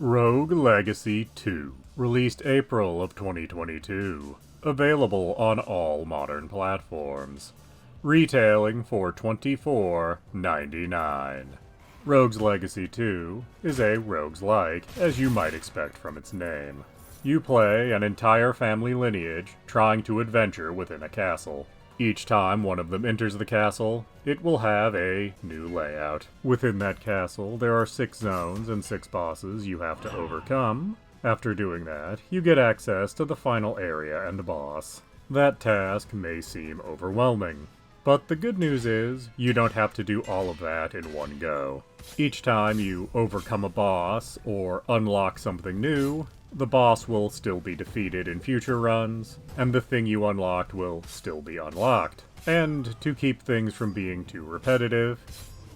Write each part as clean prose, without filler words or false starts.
Rogue Legacy 2, released April of 2022, available on all modern platforms, retailing for $24.99. Rogue's Legacy 2 is a rogues-like, as you might expect from its name. You play an entire family lineage trying to adventure within a castle. Each time one of them enters the castle, it will have a new layout. Within that castle, there are 6 zones and 6 bosses you have to overcome. After doing that, you get access to the final area and boss. That task may seem overwhelming, but the good news is, you don't have to do all of that in one go. Each time you overcome a boss or unlock something new, the boss will still be defeated in future runs, and the thing you unlocked will still be unlocked. And to keep things from being too repetitive,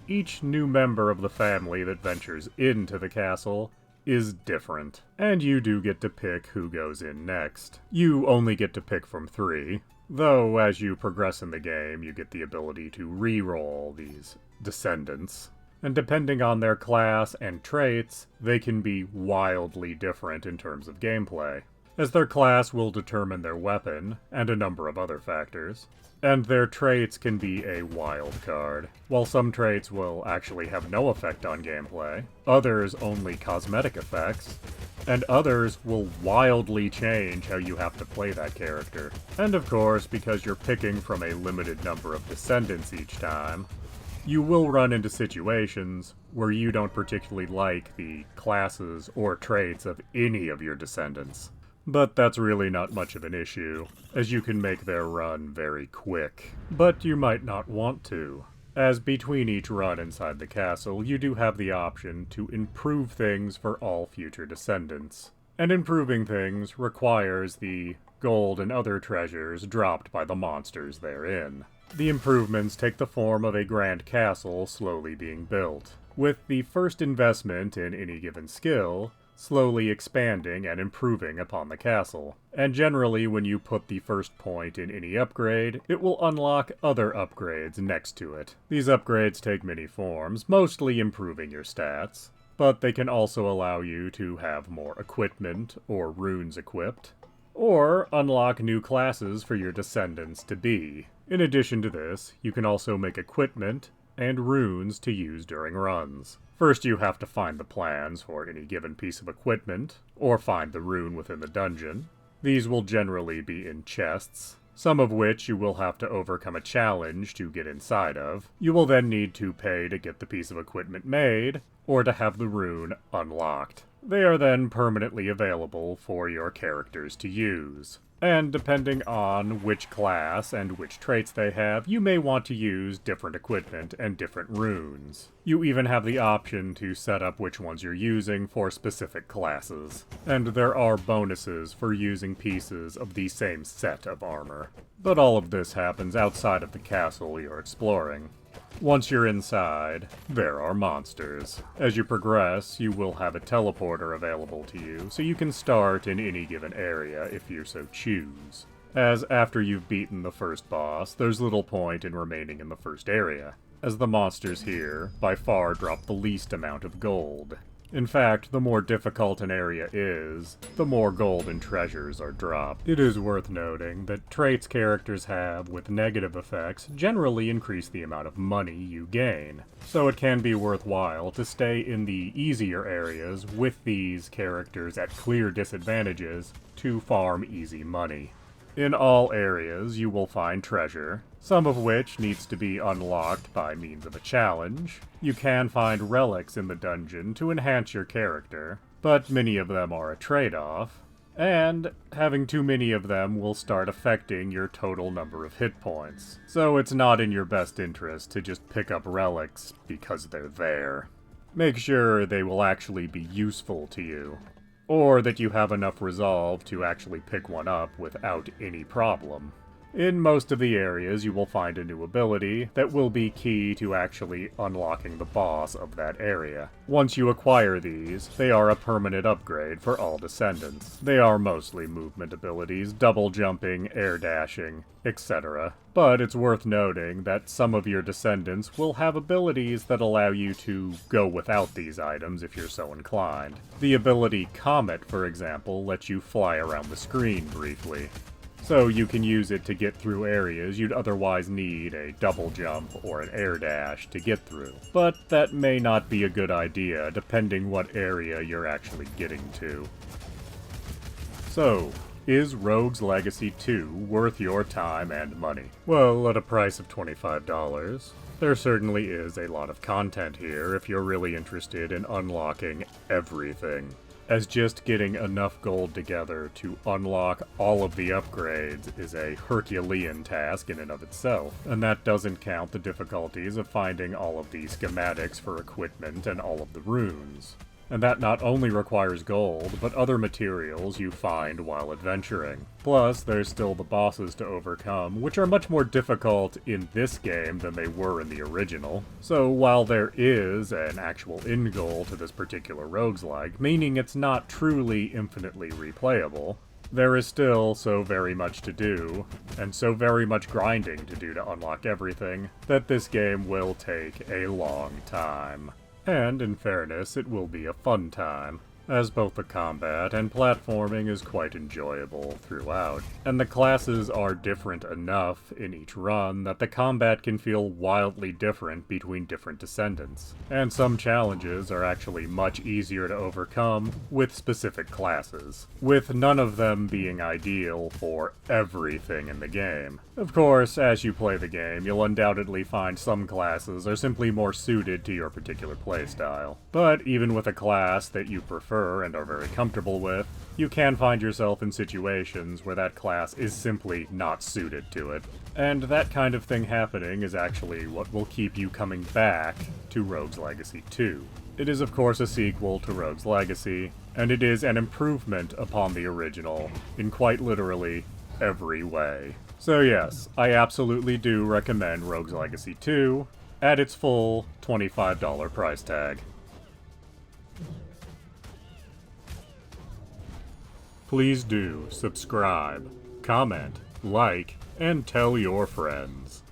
each new member of the family that ventures into the castle is different, and you do get to pick who goes in next. You only get to pick from 3, though as you progress in the game, you get the ability to re-roll these descendants. And depending on their class and traits, they can be wildly different in terms of gameplay, as their class will determine their weapon, and a number of other factors. And their traits can be a wild card. While some traits will actually have no effect on gameplay, others only cosmetic effects, and others will wildly change how you have to play that character. And of course, because you're picking from a limited number of descendants each time, you will run into situations where you don't particularly like the classes or traits of any of your descendants. But that's really not much of an issue, as you can make their run very quick. But you might not want to, as between each run inside the castle, you do have the option to improve things for all future descendants. And improving things requires the gold and other treasures dropped by the monsters therein. The improvements take the form of a grand castle slowly being built, with the first investment in any given skill slowly expanding and improving upon the castle. And generally, when you put the first point in any upgrade, it will unlock other upgrades next to it. These upgrades take many forms, mostly improving your stats, but they can also allow you to have more equipment or runes equipped, or unlock new classes for your descendants to be. In addition to this, you can also make equipment and runes to use during runs. First, you have to find the plans for any given piece of equipment, or find the rune within the dungeon. These will generally be in chests, some of which you will have to overcome a challenge to get inside of. You will then need to pay to get the piece of equipment made, or to have the rune unlocked. They are then permanently available for your characters to use. And depending on which class and which traits they have, you may want to use different equipment and different runes. You even have the option to set up which ones you're using for specific classes. And there are bonuses for using pieces of the same set of armor. But all of this happens outside of the castle you're exploring. Once you're inside, there are monsters. As you progress, you will have a teleporter available to you, so you can start in any given area if you so choose. As after you've beaten the first boss, there's little point in remaining in the first area, as the monsters here by far drop the least amount of gold. In fact, the more difficult an area is, the more gold and treasures are dropped. It is worth noting that traits characters have with negative effects generally increase the amount of money you gain, so it can be worthwhile to stay in the easier areas with these characters at clear disadvantages to farm easy money. In all areas, you will find treasure, some of which needs to be unlocked by means of a challenge. You can find relics in the dungeon to enhance your character, but many of them are a trade-off, and having too many of them will start affecting your total number of hit points. So it's not in your best interest to just pick up relics because they're there. Make sure they will actually be useful to you, or that you have enough resolve to actually pick one up without any problem. In most of the areas, you will find a new ability that will be key to actually unlocking the boss of that area. Once you acquire these, they are a permanent upgrade for all descendants. They are mostly movement abilities, double jumping, air dashing, etc. But it's worth noting that some of your descendants will have abilities that allow you to go without these items if you're so inclined. The ability Comet, for example, lets you fly around the screen briefly. So you can use it to get through areas you'd otherwise need a double jump or an air dash to get through. But that may not be a good idea depending what area you're actually getting to. So, is Rogue's Legacy 2 worth your time and money? Well, at a price of $25, there certainly is a lot of content here if you're really interested in unlocking everything, as just getting enough gold together to unlock all of the upgrades is a Herculean task in and of itself, and that doesn't count the difficulties of finding all of the schematics for equipment and all of the runes. And that not only requires gold, but other materials you find while adventuring. Plus, there's still the bosses to overcome, which are much more difficult in this game than they were in the original. So while there is an actual end goal to this particular roguelike, meaning it's not truly infinitely replayable, there is still so very much to do, and so very much grinding to do to unlock everything, that this game will take a long time. And, in fairness, it will be a fun time, as both the combat and platforming is quite enjoyable throughout, and the classes are different enough in each run that the combat can feel wildly different between different descendants, and some challenges are actually much easier to overcome with specific classes, with none of them being ideal for everything in the game. Of course, as you play the game, you'll undoubtedly find some classes are simply more suited to your particular playstyle. But even with a class that you prefer and are very comfortable with, you can find yourself in situations where that class is simply not suited to it. And that kind of thing happening is actually what will keep you coming back to Rogue's Legacy 2. It is of course a sequel to Rogue's Legacy, and it is an improvement upon the original in quite literally every way. So yes, I absolutely do recommend Rogue's Legacy 2 at its full $25 price tag. Please do subscribe, comment, like, and tell your friends.